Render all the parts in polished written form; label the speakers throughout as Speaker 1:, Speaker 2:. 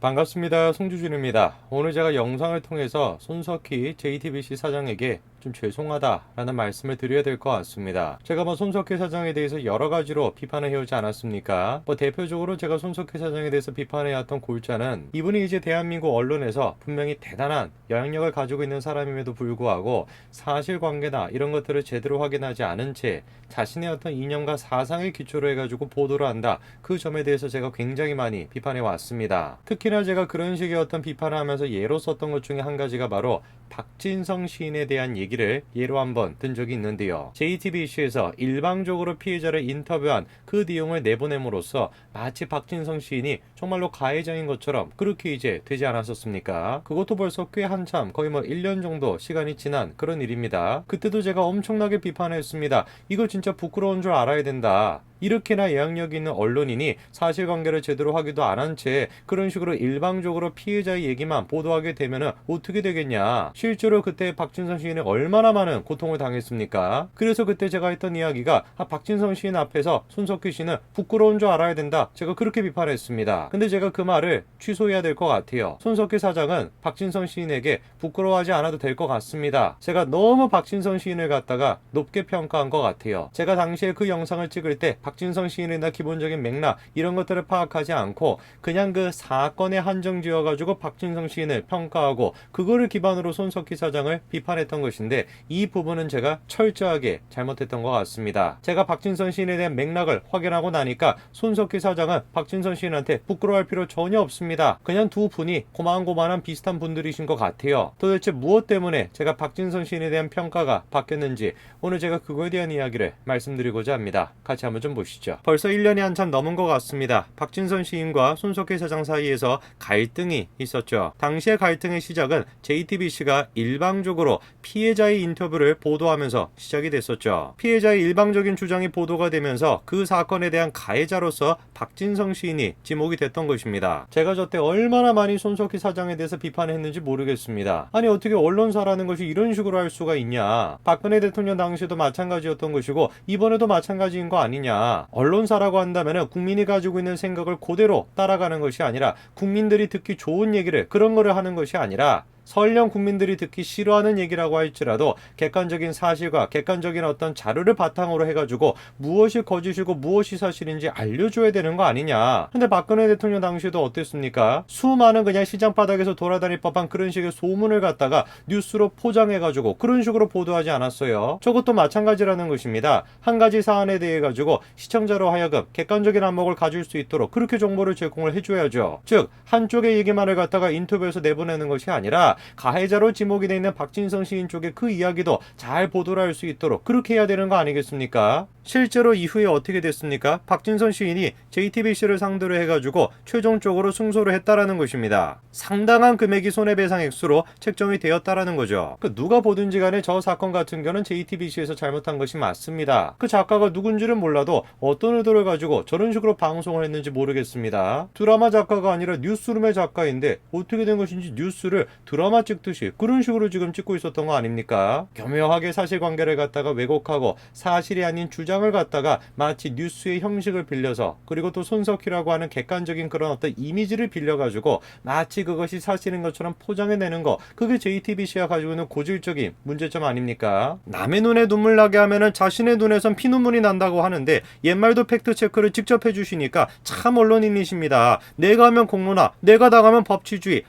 Speaker 1: 반갑습니다. 송주준입니다. 오늘 제가 영상을 통해서 손석희 JTBC 사장에게 좀 죄송하다라는 말씀을 드려야 될 것 같습니다. 제가 손석희 사장에 대해서 여러 가지로 비판을 해오지 않았습니까? 대표적으로 제가 손석희 사장에 대해서 비판해왔던 골자는 이분이 이제 대한민국 언론에서 분명히 대단한 영향력을 가지고 있는 사람임에도 불구하고 사실관계나 이런 것들을 제대로 확인하지 않은 채 자신의 어떤 이념과 사상을 기초로 해가지고 보도를 한다. 그 점에 대해서 제가 굉장히 많이 비판해 왔습니다. 특히나 제가 그런 식의 어떤 비판을 하면서 예로 썼던 것 중에 한 가지가 바로 박진성 시인에 대한 얘기를 예로 한번 든 적이 있는데요. JTBC에서 일방적으로 피해자를 인터뷰한 그 내용을 내보냄으로써 마치 박진성 시인이 정말로 가해자인 것처럼 그렇게 이제 되지 않았었습니까? 그것도 벌써 꽤 한참 거의 1년 정도 시간이 지난 그런 일입니다. 그때도 제가 엄청나게 비판했습니다. 이거 진짜 부끄러운 줄 알아야 된다. 이렇게나 영향력 있는 언론인이 사실관계를 제대로 하기도 안 한 채 그런 식으로 일방적으로 피해자의 얘기만 보도하게 되면 어떻게 되겠냐. 실제로 그때 박진성 시인이 얼마나 많은 고통을 당했습니까? 그래서 그때 제가 했던 이야기가 박진성 시인 앞에서 손석희 씨는 부끄러운 줄 알아야 된다. 제가 그렇게 비판했습니다. 근데 제가 그 말을 취소해야 될 것 같아요. 손석희 사장은 박진성 시인에게 부끄러워하지 않아도 될 것 같습니다. 제가 너무 박진성 시인을 갖다가 높게 평가한 것 같아요. 제가 당시에 그 영상을 찍을 때 박진성 시인이나 기본적인 맥락 이런 것들을 파악하지 않고 그냥 그 사건에 한정 지어가지고 박진성 시인을 평가하고 그거를 기반으로 손석희 사장을 비판했던 것인데 이 부분은 제가 철저하게 잘못했던 것 같습니다. 제가 박진성 시인에 대한 맥락을 확인하고 나니까 손석희 사장은 박진성 시인한테 부끄러워할 필요 전혀 없습니다. 그냥 두 분이 고만고만한 비슷한 분들이신 것 같아요. 도대체 무엇 때문에 제가 박진성 시인에 대한 평가가 바뀌었는지 오늘 제가 그거에 대한 이야기를 말씀드리고자 합니다. 같이 한번 좀 보시죠. 벌써 1년이 한참 넘은 것 같습니다. 박진성 시인과 손석희 사장 사이에서 갈등이 있었죠. 당시의 갈등의 시작은 JTBC가 일방적으로 피해자의 인터뷰를 보도하면서 시작이 됐었죠. 피해자의 일방적인 주장이 보도가 되면서 그 사건에 대한 가해자로서 박진성 시인이 지목이 됐던 것입니다. 제가 저때 얼마나 많이 손석희 사장에 대해서 비판했는지 모르겠습니다. 아니 어떻게 언론사라는 것이 이런 식으로 할 수가 있냐. 박근혜 대통령 당시에도 마찬가지였던 것이고 이번에도 마찬가지인 거 아니냐. 언론사라고 한다면 국민이 가지고 있는 생각을 그대로 따라가는 것이 아니라 국민들이 듣기 좋은 얘기를 그런 거를 하는 것이 아니라 설령 국민들이 듣기 싫어하는 얘기라고 할지라도 객관적인 사실과 객관적인 어떤 자료를 바탕으로 해가지고 무엇이 거짓이고 무엇이 사실인지 알려줘야 되는 거 아니냐. 근데 박근혜 대통령 당시에도 어땠습니까? 수많은 그냥 시장 바닥에서 돌아다닐 법한 그런 식의 소문을 갖다가 뉴스로 포장해가지고 그런 식으로 보도하지 않았어요. 저것도 마찬가지라는 것입니다. 한 가지 사안에 대해 가지고 시청자로 하여금 객관적인 안목을 가질 수 있도록 그렇게 정보를 제공을 해줘야죠. 즉 한쪽의 얘기만을 갖다가 인터뷰에서 내보내는 것이 아니라 가해자로 지목이 되어 있는 박진성 시인 쪽의 그 이야기도 잘 보도를 할 수 있도록 그렇게 해야 되는 거 아니겠습니까? 실제로 이후에 어떻게 됐습니까? 박진성 시인이 JTBC를 상대로 해가지고 최종적으로 승소를 했다라는 것입니다. 상당한 금액이 손해배상 액수로 책정이 되었다라는 거죠. 누가 보든지 간에 저 사건 같은 경우는 JTBC에서 잘못한 것이 맞습니다. 그 작가가 누군지는 몰라도 어떤 의도를 가지고 저런 식으로 방송을 했는지 모르겠습니다. 드라마 작가가 아니라 뉴스룸의 작가인데 어떻게 된 것인지 뉴스를 드라마 찍듯이 그런 식으로 지금 찍고 있었던 거 아닙니까? 교묘하게 사실관계를 갖다가 왜곡하고 사실이 아닌 주장을 갖다가 마치 뉴스의 형식을 빌려서 그리고 또 손석희라고 하는 객관적인 그런 어떤 이미지를 빌려가지고 마치 그것이 사실인 것처럼 포장해내는 거 그게 JTBC가 가지고 있는 고질적인 문제점 아닙니까? 남의 눈에 눈물 나게 하면은 자신의 눈에선 피눈물이 난다고 하는데 옛말도 팩트체크를 직접 해주시니까 참 언론인이십니다. 내가 하면 공론화, 내가 당하면 법치주의.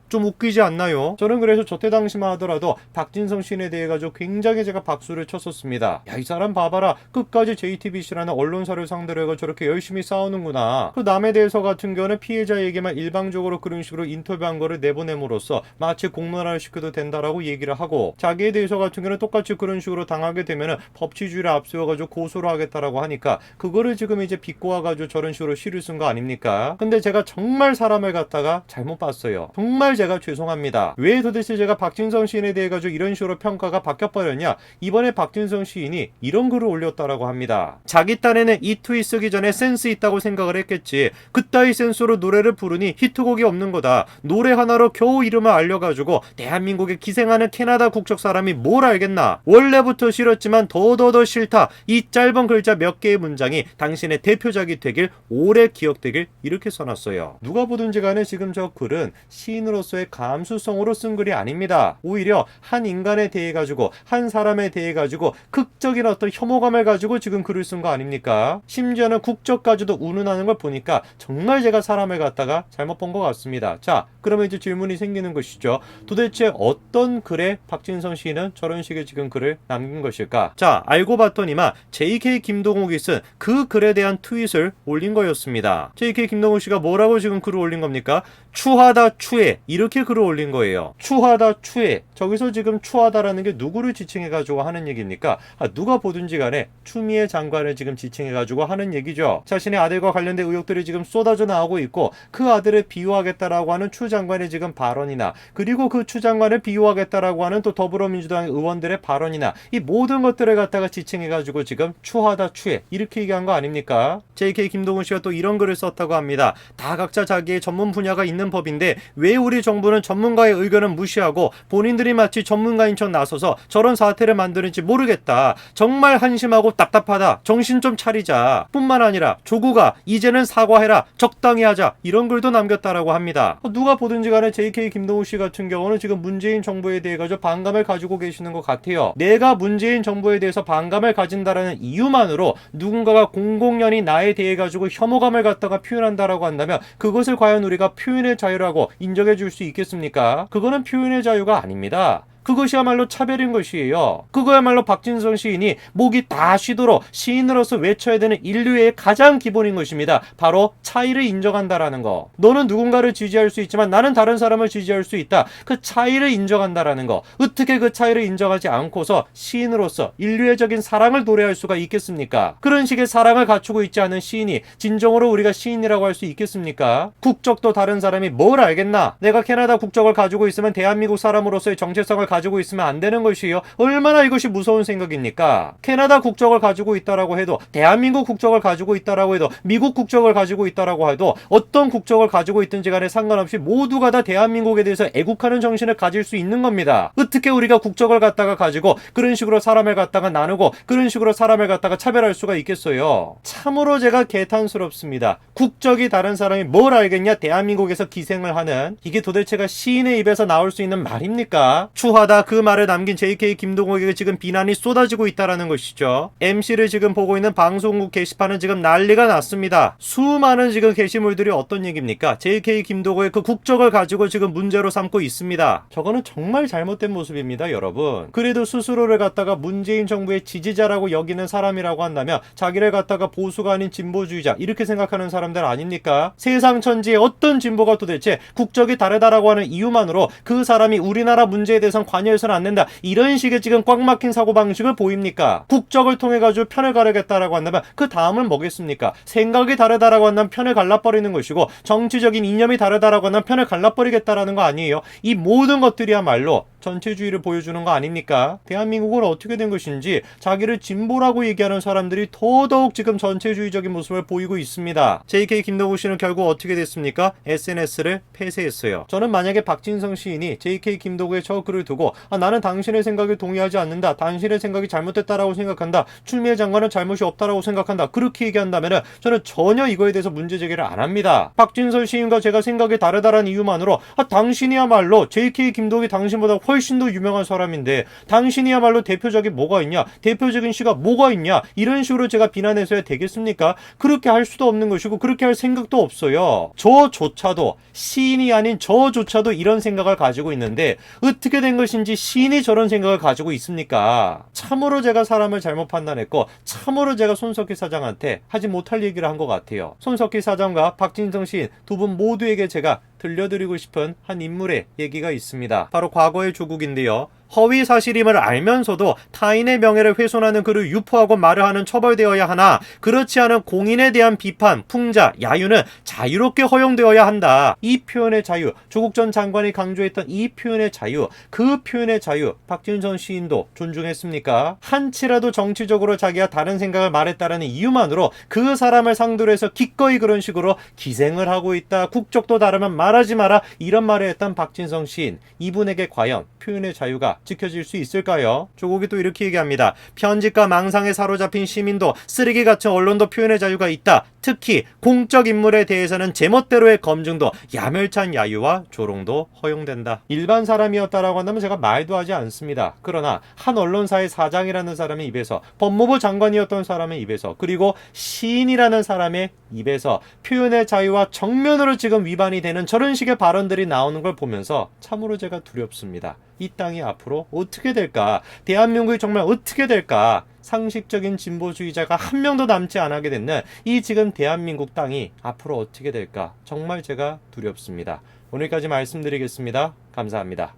Speaker 1: 좀 웃기지 않나요? 저는 그래서 저때 당시만 하더라도 박진성 시인에 대해 가지고 굉장히 제가 박수를 쳤었습니다. 야, 이 사람 봐봐라. 끝까지 JTBC라는 언론사를 상대로 해서 저렇게 열심히 싸우는구나. 그 남에 대해서 같은 경우는 피해자에게만 일방적으로 그런 식으로 인터뷰한 거를 내보냄으로써 마치 공론화를 시켜도 된다라고 얘기를 하고 자기에 대해서 같은 경우는 똑같이 그런 식으로 당하게 되면은 법치주의를 앞세워가지고 고소를 하겠다라고 하니까 그거를 지금 이제 비꼬아가지고 저런 식으로 시를 쓴 거 아닙니까? 근데 제가 정말 사람을 갖다가 잘못 봤어요. 정말 제가 죄송합니다. 왜 도대체 제가 박진성 시인에 대해 가지고 이런 식으로 평가가 바뀌어버렸냐? 이번에 박진성 시인이 이런 글을 올렸다라고 있다고 합니다. 자기 딴에는 이 트윗 쓰기 전에 센스 있다고 생각을 했겠지. 그따위 센스로 노래를 부르니 히트곡이 없는 거다. 노래 하나로 겨우 이름을 알려가지고 대한민국에 기생하는 캐나다 국적 사람이 뭘 알겠나. 원래부터 싫었지만 더더더 싫다. 이 짧은 글자 몇 개의 문장이 당신의 대표작이 되길, 오래 기억되길, 이렇게 써놨어요. 누가 보든지 간에 지금 저 글은 시인으로서의 감수성으로 쓴 글이 아닙니다. 오히려 한 인간에 대해 가지고, 한 사람에 대해 가지고 극적인 어떤 혐오감을 가지고 지금 글을 쓴 거 아닙니까? 심지어는 국적까지도 운운하는 걸 보니까 정말 제가 사람을 갖다가 잘못 본 것 같습니다. 자, 그러면 이제 질문이 생기는 것이죠. 도대체 어떤 글에 박진성 시인은 저런 식의 지금 글을 남긴 것일까? 자, 알고 봤더니만 JK 김동욱이 쓴 그 글에 대한 트윗을 올린 거였습니다. JK 김동욱 씨가 뭐라고 지금 글을 올린 겁니까? 추하다 추해, 이렇게 글을 올린 거예요. 추하다 추해. 저기서 지금 추하다라는 게 누구를 지칭해가지고 하는 얘기입니까? 누가 보든지 간에 추미애 장관을 지금 지칭해가지고 하는 얘기죠. 자신의 아들과 관련된 의혹들이 지금 쏟아져 나오고 있고, 그 아들을 비유하겠다라고 하는 추 장관의 지금 발언이나, 그리고 그 추 장관을 비유하겠다라고 하는 또 더불어민주당 의원들의 발언이나, 이 모든 것들을 갖다가 지칭해가지고 지금 추하다 추해, 이렇게 얘기한 거 아닙니까? JK 김동훈 씨가 또 이런 글을 썼다고 합니다. 다 각자 자기의 전문 분야가 있는 법인데 왜 우리 정부는 전문가의 의견을 무시하고 본인들이 마치 전문가인 척 나서서 저런 사태를 만드는지 모르겠다. 정말 한심하고 답답하다. 정신 좀 차리자. 뿐만 아니라 조국아, 이제는 사과해라. 적당히 하자. 이런 글도 남겼다라고 합니다. 누가 보든지 간에 JK 김동훈 씨 같은 경우는 지금 문재인 정부에 대해 가지고 반감을 가지고 계시는 것 같아요. 내가 문재인 정부에 대해서 반감을 가진다라는 이유만으로 누군가가 공공연히 나에 대해 가지고 혐오감을 갖다가 표현한다라고 한다면 그것을 과연 우리가 표현의 자유라고 인정해 줄 수 있겠습니까? 그거는 표현의 자유가 아닙니다. 그것이야말로 차별인 것이에요. 그거야말로 박진성 시인이 목이 다 쉬도록 시인으로서 외쳐야 되는 인류의 가장 기본인 것입니다. 바로 차이를 인정한다라는 거. 너는 누군가를 지지할 수 있지만 나는 다른 사람을 지지할 수 있다. 그 차이를 인정한다라는 거. 어떻게 그 차이를 인정하지 않고서 시인으로서 인류애적인 사랑을 노래할 수가 있겠습니까? 그런 식의 사랑을 갖추고 있지 않은 시인이 진정으로 우리가 시인이라고 할 수 있겠습니까? 국적도 다른 사람이 뭘 알겠나? 내가 캐나다 국적을 가지고 있으면 대한민국 사람으로서의 정체성을 가지고 있으면 안 되는 것이요. 얼마나 이것이 무서운 생각입니까? 캐나다 국적을 가지고 있다라고 해도, 대한민국 국적을 가지고 있다라고 해도, 미국 국적을 가지고 있다라고 해도, 어떤 국적을 가지고 있든지 간에 상관없이 모두가 다 대한민국에 대해서 애국하는 정신을 가질 수 있는 겁니다. 어떻게 우리가 국적을 갖다가 가지고 그런 식으로 사람을 갖다가 나누고 그런 식으로 사람을 갖다가 차별할 수가 있겠어요? 참으로 제가 개탄스럽습니다. 국적이 다른 사람이 뭘 알겠냐? 대한민국에서 기생을 하는, 이게 도대체가 시인의 입에서 나올 수 있는 말입니까? 추하다, 그 말을 남긴 JK 김동욱에게 지금 비난이 쏟아지고 있다라는 것이죠. MC를 지금 보고 있는 방송국 게시판은 지금 난리가 났습니다. 수많은 지금 게시물들이 어떤 얘기입니까? JK 김동욱의 그 국적을 가지고 지금 문제로 삼고 있습니다. 저거는 정말 잘못된 모습입니다, 여러분. 그래도 스스로를 갖다가 문재인 정부의 지지자라고 여기는 사람이라고 한다면 자기를 갖다가 보수가 아닌 진보주의자, 이렇게 생각하는 사람들 아닙니까? 세상 천지의 어떤 진보가 도대체 국적이 다르다라고 하는 이유만으로 그 사람이 우리나라 문제에 대해서 관여해서는 안 된다, 이런 식의 지금 꽉 막힌 사고방식을 보입니까? 국적을 통해 가지고 편을 가르겠다라고 한다면 그 다음은 뭐겠습니까? 생각이 다르다라고 한다면 편을 갈라버리는 것이고, 정치적인 이념이 다르다라고 한다면 편을 갈라버리겠다라는 거 아니에요? 이 모든 것들이야말로 전체주의를 보여주는 거 아닙니까? 대한민국은 어떻게 된 것인지 자기를 진보라고 얘기하는 사람들이 더더욱 지금 전체주의적인 모습을 보이고 있습니다. JK 김동욱 씨는 결국 어떻게 됐습니까? SNS를 폐쇄했어요. 저는 만약에 박진성 시인이 JK 김동욱의 저 글을 두고 나는 당신의 생각에 동의하지 않는다, 당신의 생각이 잘못됐다라고 생각한다, 추미애 장관은 잘못이 없다라고 생각한다, 그렇게 얘기한다면 저는 전혀 이거에 대해서 문제 제기를 안 합니다. 박진성 시인과 제가 생각이 다르다라는 이유만으로 당신이야말로 JK 김동욱이 당신보다 훨씬 더 유명한 사람인데 당신이야말로 대표적인 뭐가 있냐, 대표적인 시가 뭐가 있냐, 이런 식으로 제가 비난해서야 되겠습니까? 그렇게 할 수도 없는 것이고 그렇게 할 생각도 없어요. 저조차도, 시인이 아닌 저조차도 이런 생각을 가지고 있는데 어떻게 된 것인지 시인이 저런 생각을 가지고 있습니까? 참으로 제가 사람을 잘못 판단했고 참으로 제가 손석희 사장한테 하지 못할 얘기를 한 것 같아요. 손석희 사장과 박진성 시인 두 분 모두에게 제가 들려드리고 싶은 한 인물의 얘기가 있습니다. 바로 과거의 조국인데요. 허위 사실임을 알면서도 타인의 명예를 훼손하는 글을 유포하고 말을 하는 처벌되어야 하나 그렇지 않은 공인에 대한 비판, 풍자, 야유는 자유롭게 허용되어야 한다. 이 표현의 자유, 조국 전 장관이 강조했던 이 표현의 자유, 그 표현의 자유 박진선 시인도 존중했습니까? 한치라도 정치적으로 자기가 다른 생각을 말했다라는 이유만으로 그 사람을 상대로 해서 기꺼이 그런 식으로 기생을 하고 있다. 국적도 다르면 말하지 마라. 이런 말을 했던 박진선 시인, 이분에게 과연 표현의 자유가 지켜질 수 있을까요? 조국이 또 이렇게 얘기합니다. 편집과 망상에 사로잡힌 시민도 쓰레기 같은 언론도 표현의 자유가 있다. 특히 공적 인물에 대해서는 제멋대로의 검증도 야멸찬 야유와 조롱도 허용된다. 일반 사람이었다라고 한다면 제가 말도 하지 않습니다. 그러나 한 언론사의 사장이라는 사람의 입에서, 법무부 장관이었던 사람의 입에서, 그리고 시인이라는 사람의 입에서 표현의 자유와 정면으로 지금 위반이 되는 저런 식의 발언들이 나오는 걸 보면서 참으로 제가 두렵습니다. 이 땅이 앞으로 어떻게 될까? 대한민국이 정말 어떻게 될까? 상식적인 진보주의자가 한 명도 남지 않게 됐는 이 지금 대한민국 땅이 앞으로 어떻게 될까? 정말 제가 두렵습니다. 오늘까지 말씀드리겠습니다. 감사합니다.